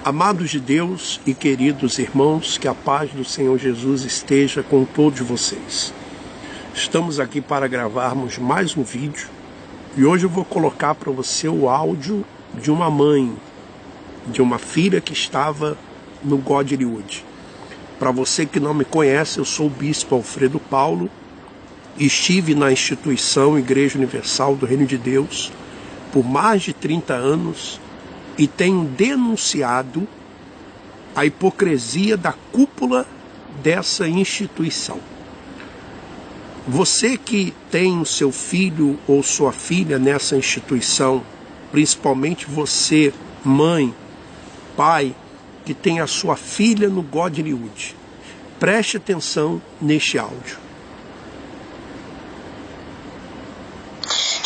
Amados de Deus e queridos irmãos, que a paz do Senhor Jesus esteja com todos vocês. Estamos aqui para gravarmos mais um vídeo e hoje eu vou colocar para você o áudio de uma mãe, de uma filha que estava no Godlywood. Para você que não me conhece, eu sou o Bispo Alfredo Paulo e estive na instituição Igreja Universal do Reino de Deus por mais de 30 anos e tenho denunciado a hipocrisia da cúpula dessa instituição. Você que tem o seu filho ou sua filha nessa instituição, principalmente você, mãe, pai, que tem a sua filha no Godlywood, preste atenção neste áudio.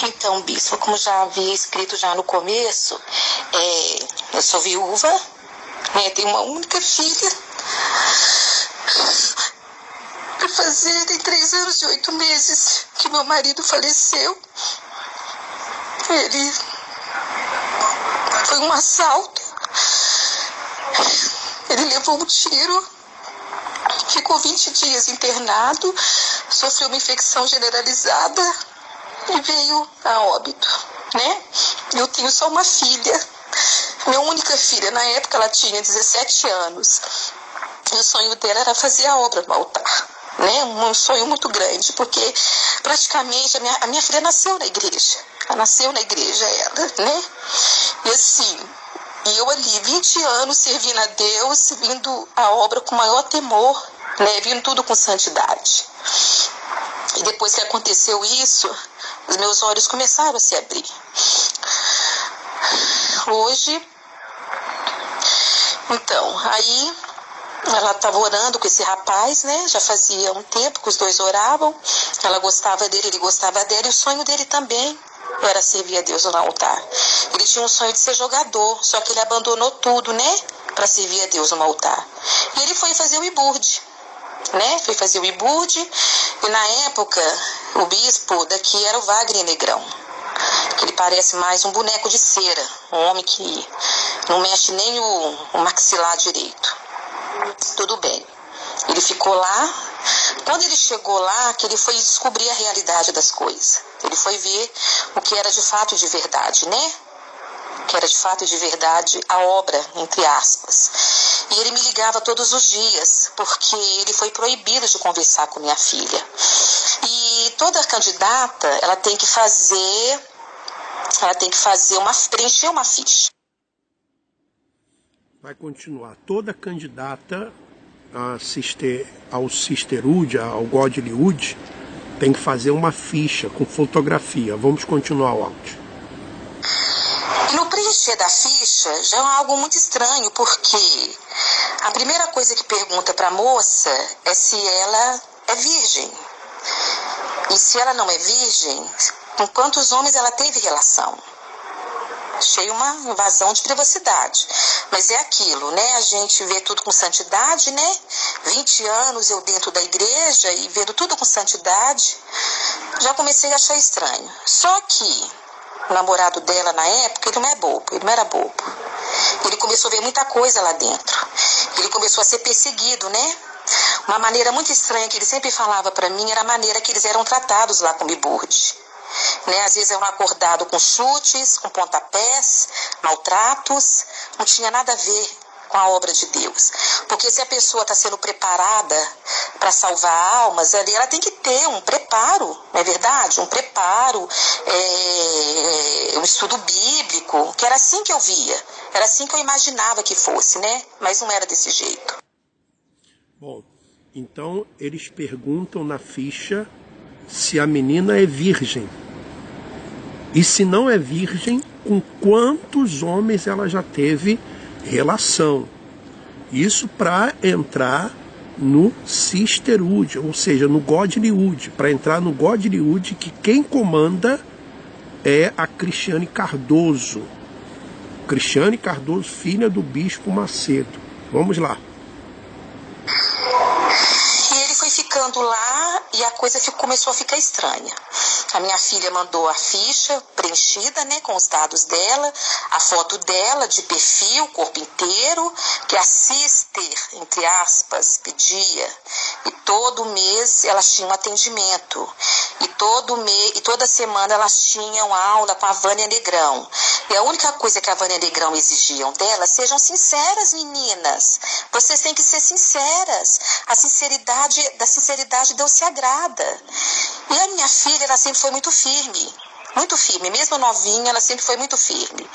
Então, Bispo, como já havia escrito já no começo, eu sou viúva, né, tenho uma única filha. Tem 3 anos e 8 meses que meu marido faleceu. Ele foi um assalto. Ele levou um tiro, ficou 20 dias internado, sofreu uma infecção generalizada e veio a óbito, né? Eu tenho só uma filha, minha única filha. Na época ela tinha 17 anos. E o sonho dela era fazer a obra no altar, né? Um sonho muito grande, porque praticamente a minha filha nasceu na igreja. Ela nasceu na igreja, né? E assim, eu ali 20 anos servindo a Deus, servindo a obra com maior temor, né? Vindo tudo com santidade. E depois que aconteceu isso, os meus olhos começaram a se abrir. Hoje, então, aí ela estava orando com esse rapaz, né? Já fazia um tempo que os dois oravam. Ela gostava dele, ele gostava dela, e o sonho dele também era servir a Deus no altar. Ele tinha um sonho de ser jogador, só que ele abandonou tudo, né? Para servir a Deus no altar. E ele foi fazer o IBURD, né? Foi fazer o IBURD, e na época o bispo daqui era o Wagner Negrão, que ele parece mais um boneco de cera, um homem que não mexe nem o maxilar direito. Tudo bem, ele ficou lá. Quando ele chegou lá, que ele foi descobrir a realidade das coisas, ele foi ver o que era de fato e de verdade, né? Que era de fato e de verdade a obra, entre aspas. E ele me ligava todos os dias, porque ele foi proibido de conversar com minha filha. E toda candidata, ela tem que preencher uma ficha. Vai continuar. Toda candidata ao Sisterhood, ao Godlywood, tem que fazer uma ficha com fotografia. Vamos continuar o áudio. No preencher da ficha já é algo muito estranho, porque a primeira coisa que pergunta para a moça é se ela é virgem. E se ela não é virgem, com quantos homens ela teve relação? Achei uma invasão de privacidade. Mas é aquilo, né? A gente vê tudo com santidade, né? 20 anos eu dentro da igreja e vendo tudo com santidade, já comecei a achar estranho. Só que o namorado dela na época, ele não é bobo, ele não era bobo. Ele começou a ver muita coisa lá dentro. Ele começou a ser perseguido, né? Uma maneira muito estranha que ele sempre falava para mim era a maneira que eles eram tratados lá com o IBURD. Né? Às vezes eram acordados com chutes, com pontapés, maltratos. Não tinha nada a ver com a obra de Deus. Porque se a pessoa está sendo preparada para salvar almas, ali ela tem que ter um preparo, não é verdade? Um preparo, um estudo bíblico, que era assim que eu via, era assim que eu imaginava que fosse, né? Mas não era desse jeito. Bom, então eles perguntam na ficha se a menina é virgem. E se não é virgem, com quantos homens ela já teve relação. Isso para entrar no Sisterhood, ou seja, no Godlywood. Para entrar no Godlywood, que quem comanda é a Cristiane Cardoso. Cristiane Cardoso, filha do Bispo Macedo. Vamos lá. E ele foi ficando lá e a coisa começou a ficar estranha. A minha filha mandou a ficha preenchida, né, com os dados dela, a foto dela de perfil, corpo inteiro, que a sister, entre aspas, pedia. E todo mês elas tinham atendimento. E toda semana elas tinham aula com a Vânia Negrão. E a única coisa que a Vânia Negrão exigiam delas, sejam sinceras, meninas. Vocês têm que ser sinceras. Da sinceridade Deus se agrada. E a minha filha, ela sempre foi muito firme, mesmo novinha, ela sempre foi muito firme.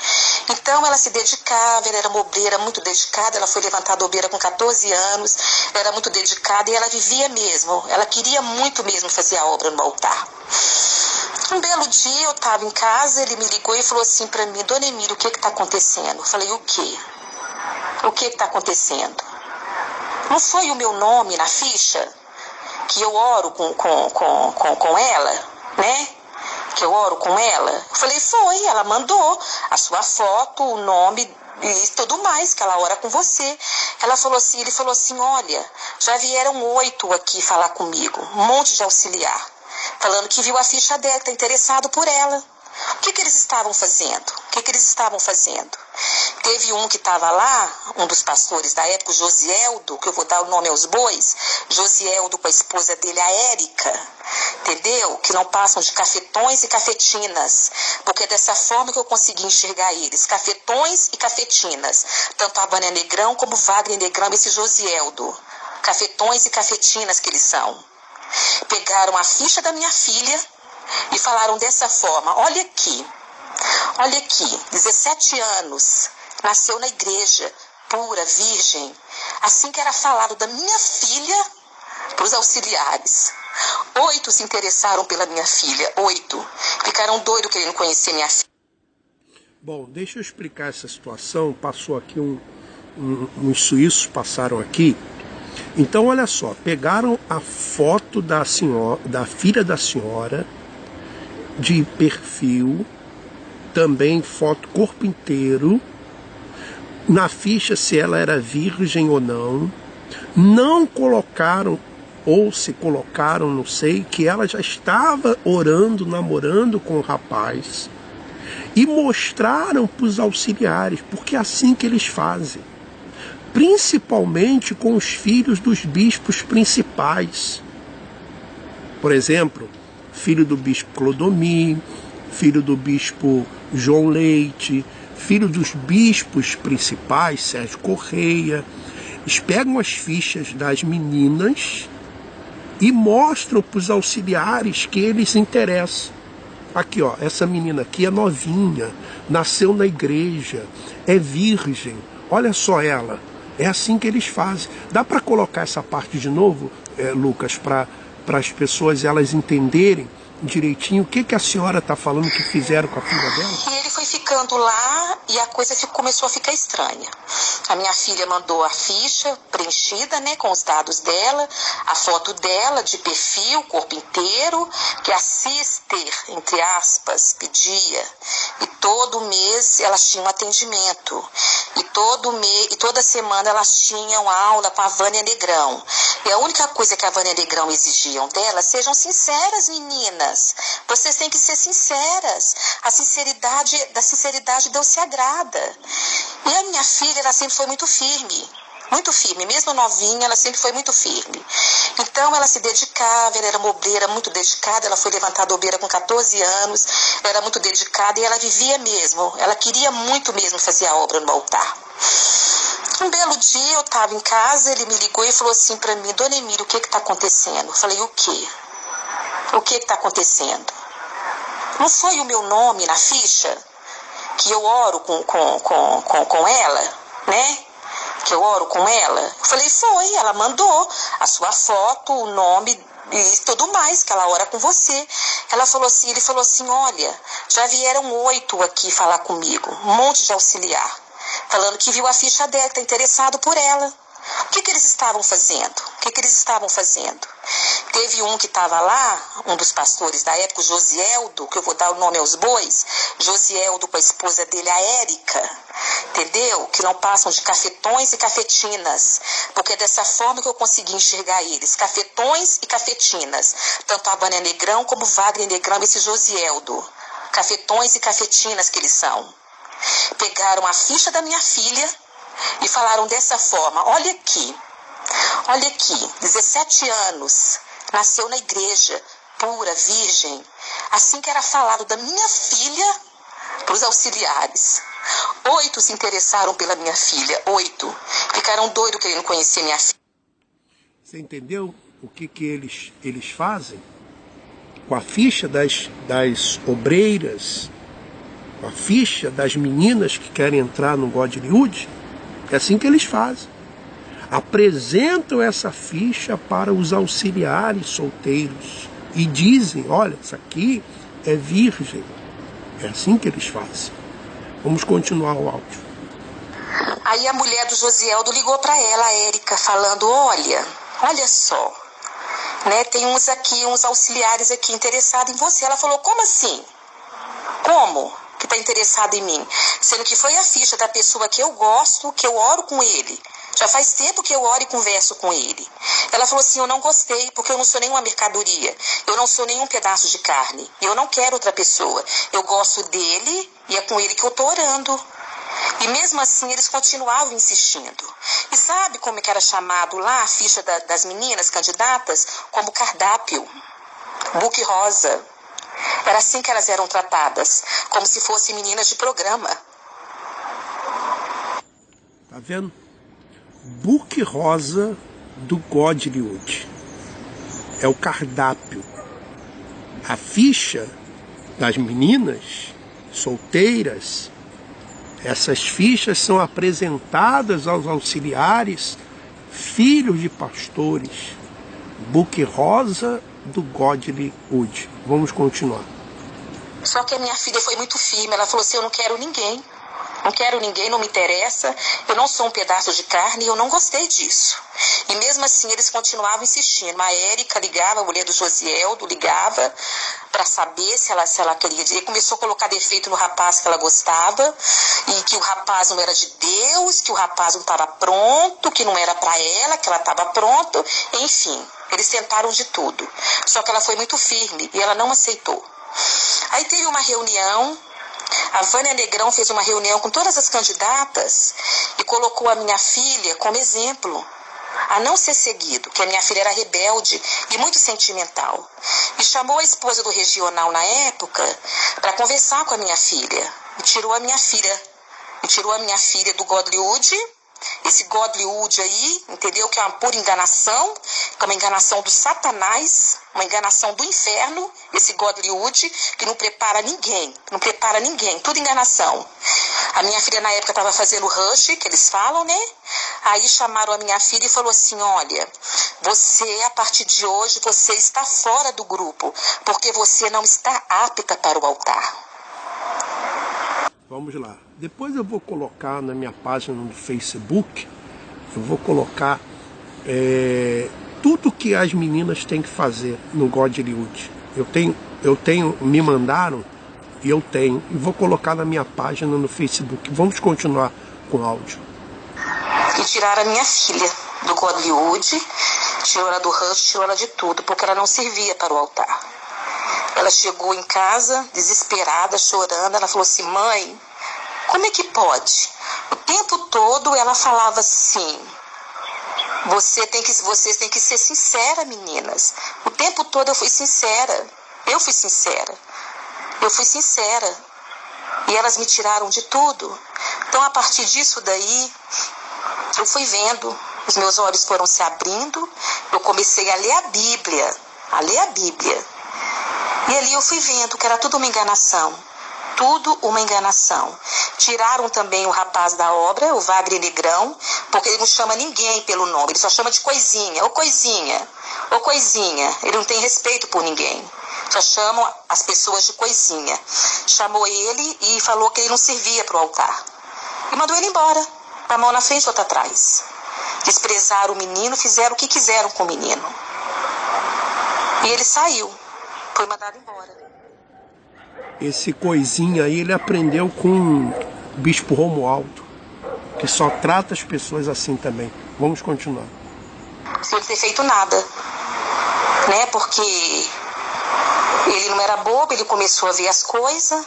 Então ela se dedicava, ela era uma obreira muito dedicada, ela foi levantada obreira com 14 anos, era muito dedicada e ela vivia mesmo, ela queria muito mesmo fazer a obra no altar. Um belo dia eu estava em casa, ele me ligou e falou assim para mim: Dona Emília, o que está acontecendo? Eu falei: o quê? O que está acontecendo? Não foi o meu nome na ficha? Que eu oro com ela, né? Que eu oro com ela. Eu falei: foi, ela mandou a sua foto, o nome e tudo mais, que ela ora com você. Ele falou assim: olha, já vieram 8 aqui falar comigo, um monte de auxiliar, falando que viu a ficha dela, está interessado por ela. O que eles estavam fazendo? Teve um que estava lá, um dos pastores da época, o Josieldo, que eu vou dar o nome aos bois, Josieldo com a esposa dele, a Érica, entendeu? Que não passam de cafetões e cafetinas, porque é dessa forma que eu consegui enxergar eles, cafetões e cafetinas, tanto a Vânia Negrão como o Wagner Negrão, esse Josieldo, cafetões e cafetinas que eles são. Pegaram a ficha da minha filha e falaram dessa forma: olha aqui, 17 anos, nasceu na igreja, pura, virgem. Assim que era falado da minha filha para os auxiliares. 8 se interessaram pela minha filha, 8. Ficaram doidos querendo conhecer minha filha. Bom, deixa eu explicar essa situação. Passou aqui uns suíços passaram aqui. Então, olha só, pegaram a foto da filha da senhora, de perfil, também foto corpo inteiro, na ficha se ela era virgem ou não colocaram, ou se colocaram, não sei, que ela já estava orando, namorando com o rapaz, e mostraram para os auxiliares, porque é assim que eles fazem, principalmente com os filhos dos bispos principais. Por exemplo, filho do bispo Clodomir, filho do bispo João Leite, filho dos bispos principais, Sérgio Correia. Eles pegam as fichas das meninas e mostram para os auxiliares que eles se interessam. Aqui, ó, essa menina aqui é novinha, nasceu na igreja, é virgem, olha só ela. É assim que eles fazem. Dá para colocar essa parte de novo, Lucas, para as pessoas elas entenderem direitinho o que a senhora está falando que fizeram com a filha dela? E ele foi ficando lá e a coisa começou a ficar estranha. A minha filha mandou a ficha preenchida, né, com os dados dela, a foto dela de perfil, corpo inteiro, que a sister, entre aspas, pedia. E todo mês elas tinham atendimento. E toda semana elas tinham aula com a Vânia Negrão. E a única coisa que a Vânia Negrão exigiam delas, sejam sinceras, meninas. Vocês têm que ser sinceras. Da sinceridade Deus se agrada. E a minha filha, ela sempre foi muito firme, mesmo novinha, ela sempre foi muito firme. Então ela se dedicava, ela era uma obreira muito dedicada, ela foi levantada obreira com 14 anos, era muito dedicada e ela vivia mesmo, ela queria muito mesmo fazer a obra no altar. Um belo dia eu estava em casa, ele me ligou e falou assim para mim: Dona Emília, o que está acontecendo? Eu falei: o quê? O que está acontecendo? Não foi o meu nome na ficha? Que eu oro com ela, né? Que eu oro com ela. Eu falei: foi, ela mandou a sua foto, o nome e tudo mais, que ela ora com você. Ele falou assim: olha, já vieram 8 aqui falar comigo, um monte de auxiliar, falando que viu a ficha dela, está interessado por ela. O que eles estavam fazendo? que eles estavam fazendo? Teve um que estava lá, um dos pastores da época, o Josieldo, que eu vou dar o nome aos bois, Josieldo com a esposa dele, a Érica, entendeu? Que não passam de cafetões e cafetinas, porque é dessa forma que eu consegui enxergar eles, cafetões e cafetinas, tanto a Vânia Negrão como o Wagner Negrão, esse Josieldo, cafetões e cafetinas que eles são. Pegaram a ficha da minha filha e falaram dessa forma, olha aqui, 17 anos, nasceu na igreja, pura, virgem. Assim que era falado da minha filha para os auxiliares. 8 se interessaram pela minha filha, 8. Ficaram doidos querendo conhecer minha filha. Você entendeu o que eles fazem? Com a ficha das obreiras, com a ficha das meninas que querem entrar no Godlywood, é assim que eles fazem. Apresentam essa ficha para os auxiliares solteiros e dizem, olha, essa aqui é virgem. É assim que eles fazem. Vamos continuar o áudio. Aí a mulher do Josieldo ligou para ela, a Érica, falando, olha só, né, tem uns auxiliares aqui interessados em você. Ela falou, como assim? Como que está interessado em mim? Sendo que foi a ficha da pessoa que eu gosto, que eu oro com ele. Já faz tempo que eu oro e converso com ele. Ela falou assim, eu não gostei, porque eu não sou nenhuma mercadoria. Eu não sou nenhum pedaço de carne. Eu não quero outra pessoa. Eu gosto dele e é com ele que eu estou orando. E mesmo assim eles continuavam insistindo. E sabe como é que era chamado lá a ficha das meninas candidatas? Como cardápio. Book rosa. Era assim que elas eram tratadas. Como se fossem meninas de programa. Tá vendo? Book rosa do Godlywood. É o cardápio. A ficha das meninas solteiras, essas fichas são apresentadas aos auxiliares, filhos de pastores. Book rosa do Godlywood. Vamos continuar. Só que a minha filha foi muito firme. Ela falou assim, eu não quero ninguém. Não quero ninguém, não me interessa, eu não sou um pedaço de carne e eu não gostei disso. E mesmo assim eles continuavam insistindo. A Érica ligava, a mulher do Josieldo ligava para saber se ela queria. E começou a colocar defeito no rapaz que ela gostava, e que o rapaz não era de Deus, que o rapaz não estava pronto, que não era para ela, que ela estava pronto. Enfim, eles tentaram de tudo. Só que ela foi muito firme e ela não aceitou. Aí teve uma reunião. A Vânia Negrão fez uma reunião com todas as candidatas e colocou a minha filha como exemplo a não ser seguido, que a minha filha era rebelde e muito sentimental. E chamou a esposa do regional na época para conversar com a minha filha. E tirou a minha filha do Godlywood. Esse Godlywood aí, entendeu? Que é uma pura enganação, que é uma enganação do Satanás, uma enganação do inferno, esse Godlywood, que não prepara ninguém, tudo enganação. A minha filha na época estava fazendo rush, que eles falam, né? Aí chamaram a minha filha e falou assim, olha, você, a partir de hoje, você está fora do grupo, porque você não está apta para o altar. Vamos lá. Depois eu vou colocar na minha página no Facebook, eu vou colocar tudo que as meninas têm que fazer no Godlywood. Eu tenho, me mandaram e eu tenho. E vou colocar na minha página no Facebook. Vamos continuar com o áudio. E tiraram a minha filha do Godlywood, tirou ela do rush, tirou ela de tudo, porque ela não servia para o altar. Ela chegou em casa, desesperada, chorando. Ela falou assim, mãe, como é que pode? O tempo todo ela falava assim, vocês têm que ser sincera, meninas. O tempo todo eu fui sincera. E elas me tiraram de tudo. Então, a partir disso daí, eu fui vendo, os meus olhos foram se abrindo, eu comecei a ler a Bíblia. E ali eu fui vendo que era tudo uma enganação. Tiraram também o rapaz da obra, o Wagner Negrão, porque ele não chama ninguém pelo nome, ele só chama de coisinha, ô coisinha. Ele não tem respeito por ninguém. Só chamam as pessoas de coisinha. Chamou ele e falou que ele não servia para o altar. E mandou ele embora, com a mão na frente e outra atrás. desprezaram o menino, fizeram o que quiseram com o menino. E ele saiu, foi mandado embora. Esse coisinha aí ele aprendeu com o bispo Romualdo, que só trata as pessoas assim também. Vamos continuar. Sem ele ter feito nada, né? Porque ele não era bobo, ele começou a ver as coisas,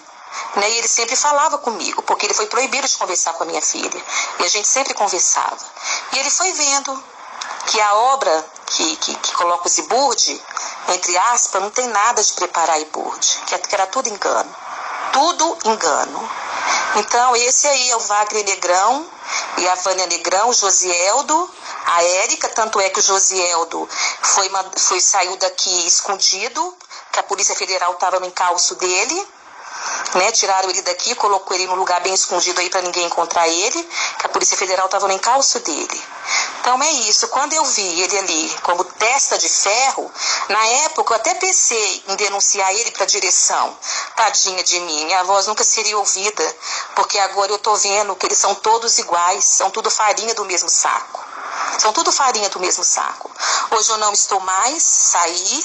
né? E ele sempre falava comigo, porque ele foi proibido de conversar com a minha filha. E a gente sempre conversava. E ele foi vendo que a obra que coloca o Ziburdi, entre aspas, não tem nada de preparar Iburdi, que era tudo engano. Tudo engano. Então, esse aí é o Wagner Negrão e a Vânia Negrão, o Josieldo, a Érica, tanto é que o Josieldo saiu daqui escondido, que a Polícia Federal estava no encalço dele, né? Tiraram ele daqui, colocou ele num lugar bem escondido aí para ninguém encontrar ele, que a Polícia Federal estava no encalço dele. Então é isso, quando eu vi ele ali como testa de ferro, na época eu até pensei em denunciar ele para a direção. Tadinha de mim, minha voz nunca seria ouvida, porque agora eu tô vendo que eles são todos iguais, são tudo farinha do mesmo saco. São tudo farinha do mesmo saco. Hoje eu não estou mais, saí,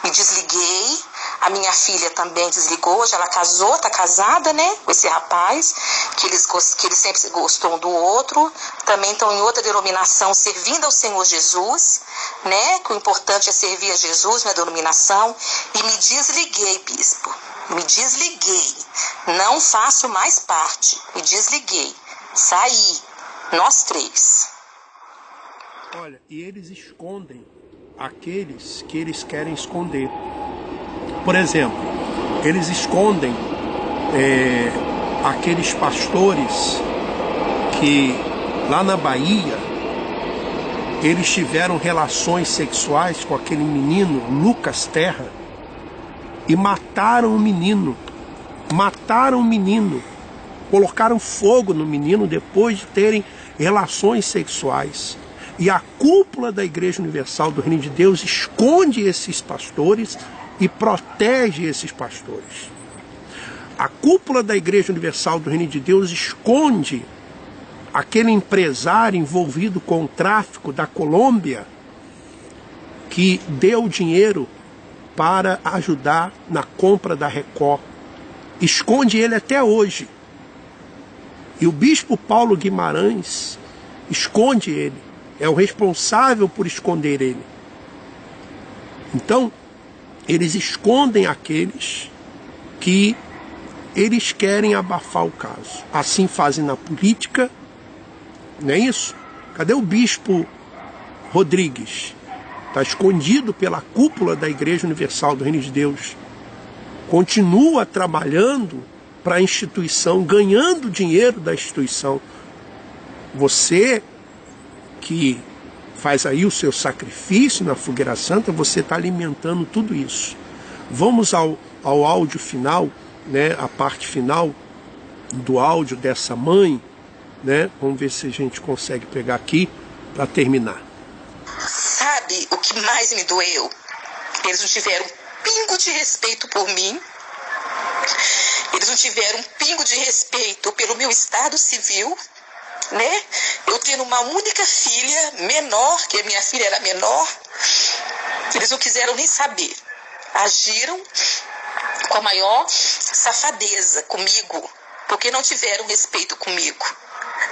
me desliguei. A minha filha também desligou, hoje ela casou, está casada, né, com esse rapaz, que eles sempre gostam um do outro, também estão em outra denominação, servindo ao Senhor Jesus, né, que o importante é servir a Jesus na denominação, e me desliguei, bispo, me desliguei, não faço mais parte, me desliguei, saí, nós três. Olha, e eles escondem aqueles que eles querem esconder. Por exemplo, eles escondem aqueles pastores que lá na Bahia eles tiveram relações sexuais com aquele menino, Lucas Terra, e mataram o menino. Mataram o menino. Colocaram fogo no menino depois de terem relações sexuais. E a cúpula da Igreja Universal do Reino de Deus esconde esses pastores e protege esses pastores. A cúpula da Igreja Universal do Reino de Deus esconde aquele empresário envolvido com o tráfico da Colômbia que deu dinheiro para ajudar na compra da Record. Esconde ele até hoje. E o bispo Paulo Guimarães esconde ele. É o responsável por esconder ele. Então, eles escondem aqueles que eles querem abafar o caso. Assim fazem na política, não é isso? Cadê o bispo Rodrigues? Está escondido pela cúpula da Igreja Universal do Reino de Deus. Continua trabalhando para a instituição, ganhando dinheiro da instituição. Você que faz aí o seu sacrifício na fogueira santa, você está alimentando tudo isso. Vamos ao áudio final, né, a parte final do áudio dessa mãe, né? Vamos ver se a gente consegue pegar aqui para terminar. Sabe o que mais me doeu? Eles não tiveram um pingo de respeito por mim. Eles não tiveram um pingo de respeito pelo meu estado civil, né? Eu tendo uma única filha menor, que a minha filha era menor, eles não quiseram nem saber. Agiram com a maior safadeza comigo, porque não tiveram respeito comigo,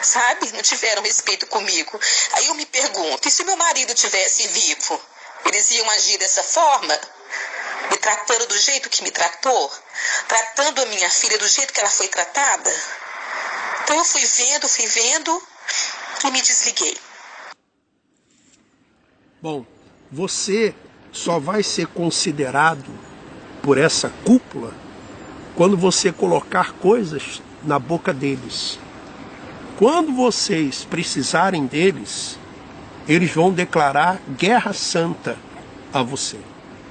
sabe? Não tiveram respeito comigo. Aí eu me pergunto, e se meu marido tivesse vivo, eles iam agir dessa forma? Me tratando do jeito que me tratou? Tratando a minha filha do jeito que ela foi tratada? Então eu fui vendo e me desliguei. Bom, você só vai ser considerado por essa cúpula quando você colocar coisas na boca deles. Quando vocês precisarem deles, eles vão declarar guerra santa a você.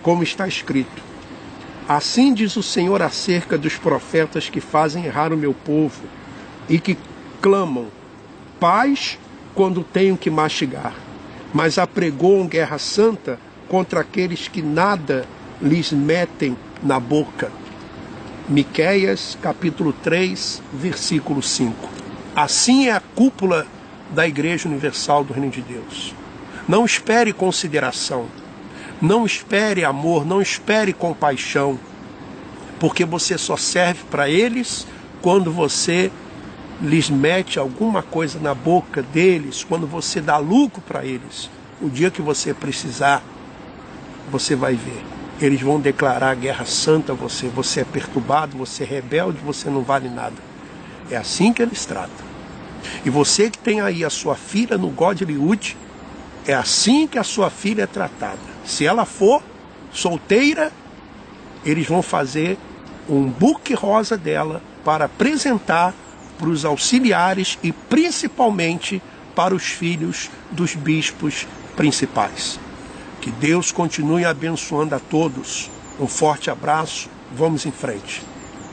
Como está escrito: assim diz o Senhor acerca dos profetas que fazem errar o meu povo e que clamam paz quando tenho que mastigar, mas apregoam guerra santa contra aqueles que nada lhes metem na boca. Miqueias, capítulo 3, versículo 5. Assim é a cúpula da Igreja Universal do Reino de Deus. Não espere consideração, não espere amor, não espere compaixão, porque você só serve para eles quando você lhes mete alguma coisa na boca deles, quando você dá lucro para eles. O dia que você precisar, você vai ver. Eles vão declarar guerra santa a você. Você é perturbado, você é rebelde, você não vale nada. É assim que eles tratam. E você que tem aí a sua filha no Godlywood, é assim que a sua filha é tratada. Se ela for solteira, eles vão fazer um buquê rosa dela para apresentar para os auxiliares e principalmente para os filhos dos bispos principais. Que Deus continue abençoando a todos. Um forte abraço. Vamos em frente.